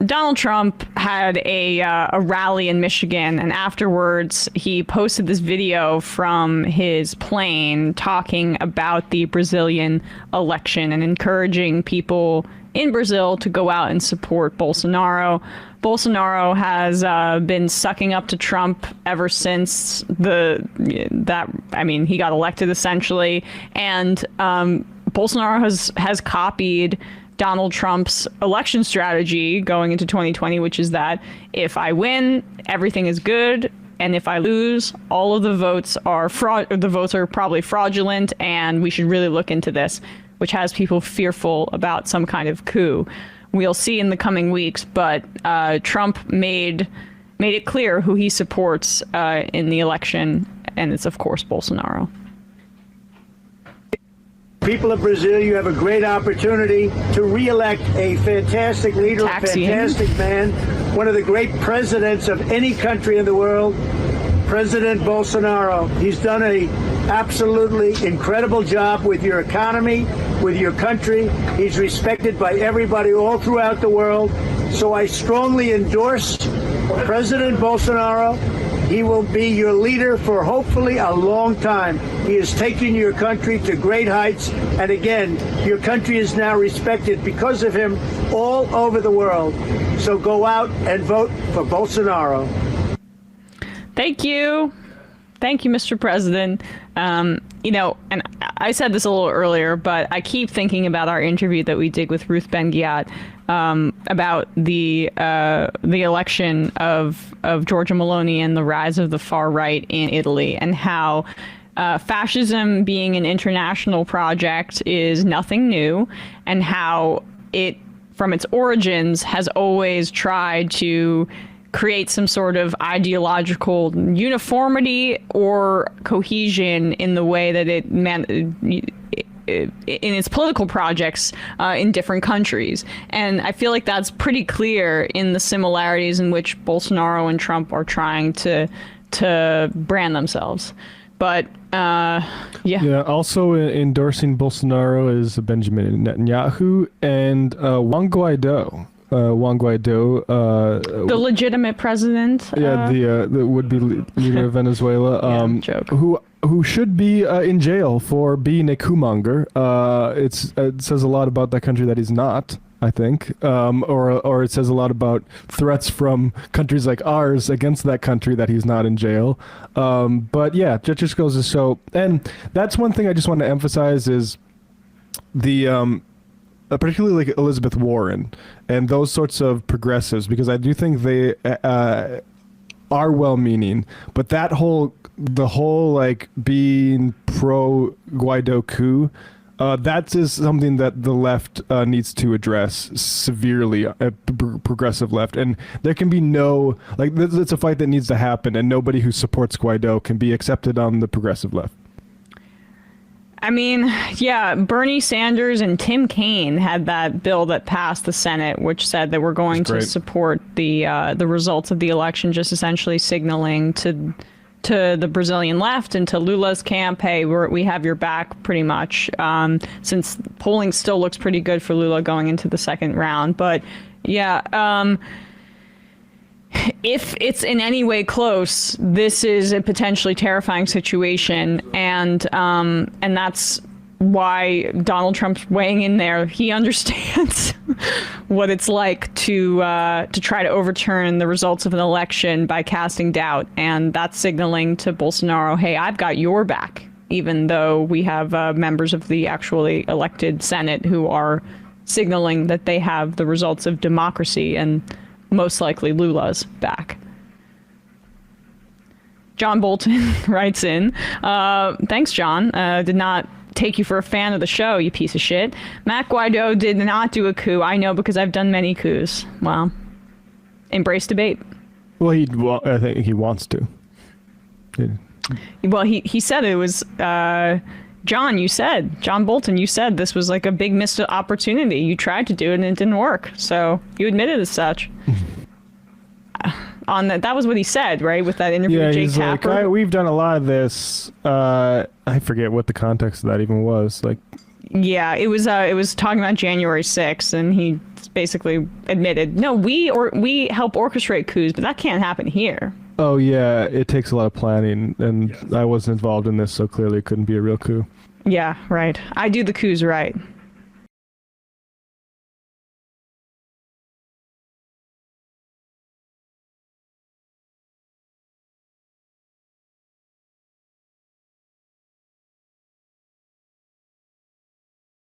Donald Trump had a rally in Michigan, and afterwards he posted this video from his plane talking about the Brazilian election and encouraging people in Brazil to go out and support Bolsonaro. Bolsonaro has been sucking up to Trump ever since he got elected essentially, and Bolsonaro has copied Donald Trump's election strategy going into 2020, which is that if I win, everything is good, and if I lose, all of the votes are probably fraudulent, and we should really look into this, which has people fearful about some kind of coup. We'll see in the coming weeks, but Trump made it clear who he supports in the election, and it's of course Bolsonaro. People of Brazil, you have a great opportunity to re-elect a fantastic leader, a fantastic man, one of the great presidents of any country in the world, President Bolsonaro. He's done a absolutely incredible job with your economy, with your country. He's respected by everybody all throughout the world. So I strongly endorse President Bolsonaro. He will be your leader for hopefully a long time. He has taken your country to great heights. And again, your country is now respected because of him all over the world. So go out and vote for Bolsonaro. Thank you. Thank you, Mr. President. And I said this a little earlier, but I keep thinking about our interview that we did with Ruth Ben-Ghiat about the election of Giorgia Meloni and the rise of the far right in Italy, and how fascism being an international project is nothing new, and how it, from its origins, has always tried to create some sort of ideological uniformity or cohesion in the way that in its political projects in different countries. And I feel like that's pretty clear in the similarities in which Bolsonaro and Trump are trying to brand themselves. But yeah. Also endorsing Bolsonaro is Benjamin Netanyahu and Juan Guaido. The legitimate president. The would-be leader of Venezuela, joke. Who should be in jail for being a coup-monger. It says a lot about that country that he's not, I think, or it says a lot about threats from countries like ours against that country that he's not in jail. But yeah, that just goes to show, and that's one thing I just want to emphasize is the particularly like Elizabeth Warren and those sorts of progressives, because I do think they are well-meaning, but the whole like being pro Guaido coup, that is something that the left needs to address severely, progressive left, and there can be no, like, it's a fight that needs to happen, and nobody who supports Guaido can be accepted on the progressive left. I mean, yeah, Bernie Sanders and Tim Kaine had that bill that passed the Senate, which said that we're going to support the results of the election, just essentially signaling to the Brazilian left and to Lula's camp, hey, we have your back pretty much, since polling still looks pretty good for Lula going into the second round. But yeah, if it's in any way close, this is a potentially terrifying situation, and that's why Donald Trump's weighing in there. He understands what it's like to try to overturn the results of an election by casting doubt, and that's signaling to Bolsonaro, hey, I've got your back, even though we have members of the actually elected Senate who are signaling that they have the results of democracy and most likely Lula's back. John Bolton writes in, thanks, John. Did not take you for a fan of the show, you piece of shit. Matt Guaido did not do a coup. I know because I've done many coups. Well, embrace debate. Well, I think he wants to. Yeah. Well, he said it was... John Bolton, you said this was like a big missed opportunity. You tried to do it and it didn't work. So you admitted as such. That was what he said, right? With that interview with Jake Tapper. Like, we've done a lot of this. I forget what the context of that even was. Like, Yeah, it was talking about January 6th, and he basically admitted, no, we help orchestrate coups, but that can't happen here. Oh yeah, it takes a lot of planning, and I wasn't involved in this, so clearly it couldn't be a real coup. Yeah, right. I do the coups right.